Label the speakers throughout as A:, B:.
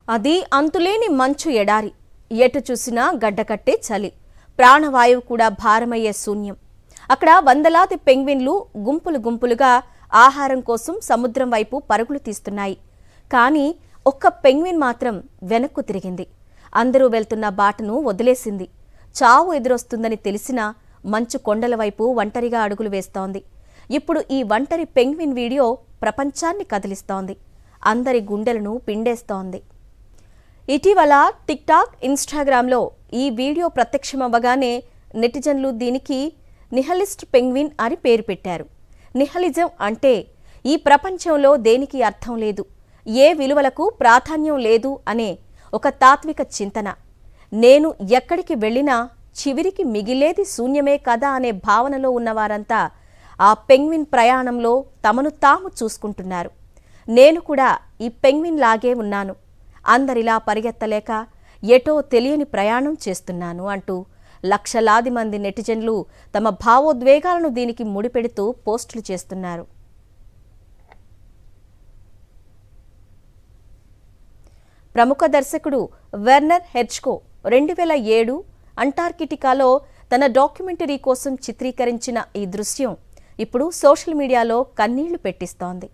A: అది అంతులేని మంచు ఎడారి. ఎటు చూసినా గడ్డకట్టే చలి. ప్రాణవాయువు కూడా భారమయ్యే శూన్యం. అక్కడ వందలాది పెంగ్విన్లు గుంపులు గుంపులుగా ఆహారం కోసం సముద్రం వైపు పరుగులు తీస్తున్నాయి. కానీ ఒక్క పెంగ్విన్ మాత్రం వెనక్కు తిరిగింది. అందరూ వెళ్తున్న బాటను వదిలేసింది. చావు ఎదురొస్తుందని తెలిసినా మంచు కొండల వైపు ఒంటరిగా అడుగులు వేస్తోంది. ఇప్పుడు ఈ ఒంటరి పెంగ్విన్ వీడియో ప్రపంచాన్ని కదిలిస్తోంది. అందరి గుండెలను పిండేస్తోంది. ఇటీవల టిక్టాక్, ఇన్స్టాగ్రామ్లో ఈ వీడియో ప్రత్యక్షమవ్వగానే నెటిజన్లు దీనికి నిహలిస్ట్ పెంగ్విన్ అని పేరు పెట్టారు. నిహలిజం అంటే ఈ ప్రపంచంలో దేనికి అర్థం లేదు, ఏ విలువలకు ప్రాధాన్యం లేదు అనే ఒక తాత్విక చింతన. నేను ఎక్కడికి వెళ్ళినా చివరికి మిగిలేది శూన్యమే కదా అనే భావనలో ఉన్నవారంతా ఆ పెంగ్విన్ ప్రయాణంలో తమను తాము చూసుకుంటున్నారు. నేను కూడా ఈ పెంగ్విన్ లాగే ఉన్నాను, అందరిలా పరిగెత్తలేక ఎటో తెలియని ప్రయాణం చేస్తున్నాను అంటూ లక్షలాది మంది నెటిజన్లు తమ భావోద్వేగాలను దీనికి ముడిపెడుతూ పోస్టులు చేస్తున్నారు. ప్రముఖ దర్శకుడు వెర్నర్ హెర్జ్కో 2007 అంటార్కిటికాలో తన డాక్యుమెంటరీ కోసం చిత్రీకరించిన ఈ దృశ్యం ఇప్పుడు సోషల్ మీడియాలో కన్నీళ్లు పెట్టిస్తోంది.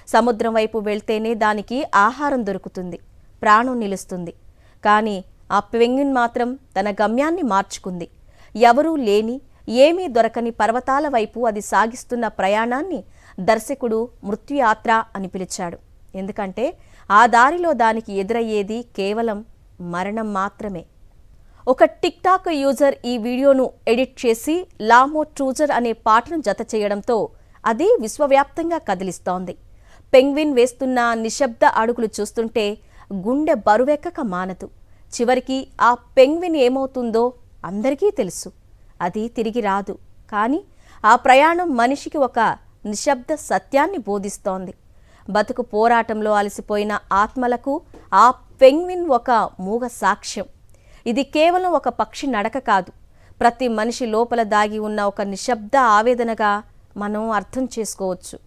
A: సముద్రం వైపు వెళ్తేనే దానికి ఆహారం దొరుకుతుంది, ప్రాణం నిలుస్తుంది. కానీ ఆ పెంగ్విన్ మాత్రం తన గమ్యాన్ని మార్చుకుంది. ఎవరూ లేని, ఏమీ దొరకని పర్వతాల వైపు అది సాగిస్తున్న ప్రయాణాన్ని దర్శకుడు మృత్యుయాత్ర అని పిలిచాడు. ఎందుకంటే ఆ దారిలో దానికి ఎదురయ్యేది కేవలం మరణం మాత్రమే. ఒక టిక్టాక్ యూజర్ ఈ వీడియోను ఎడిట్ చేసి లామో ట్రూజర్ అనే పాటను జత చేయడంతో అది విశ్వవ్యాప్తంగా కదిలిస్తోంది. పెంగ్విన్ వేస్తున్న నిశ్శబ్ద అడుగులు చూస్తుంటే గుండె బరువెక్కక మానదు. చివరికి ఆ పెంగ్విన్ ఏమవుతుందో అందరికీ తెలుసు. అది తిరిగి రాదు. కానీ ఆ ప్రయాణం మనిషికి ఒక నిశ్శబ్ద సత్యాన్ని బోధిస్తోంది. బతుకు పోరాటంలో అలసిపోయిన ఆత్మలకు ఆ పెంగ్విన్ ఒక మూగ సాక్ష్యం. ఇది కేవలం ఒక పక్షి నడక కాదు, ప్రతి మనిషి లోపల దాగి ఉన్న ఒక నిశ్శబ్ద ఆవేదనగా మనం అర్థం చేసుకోవచ్చు.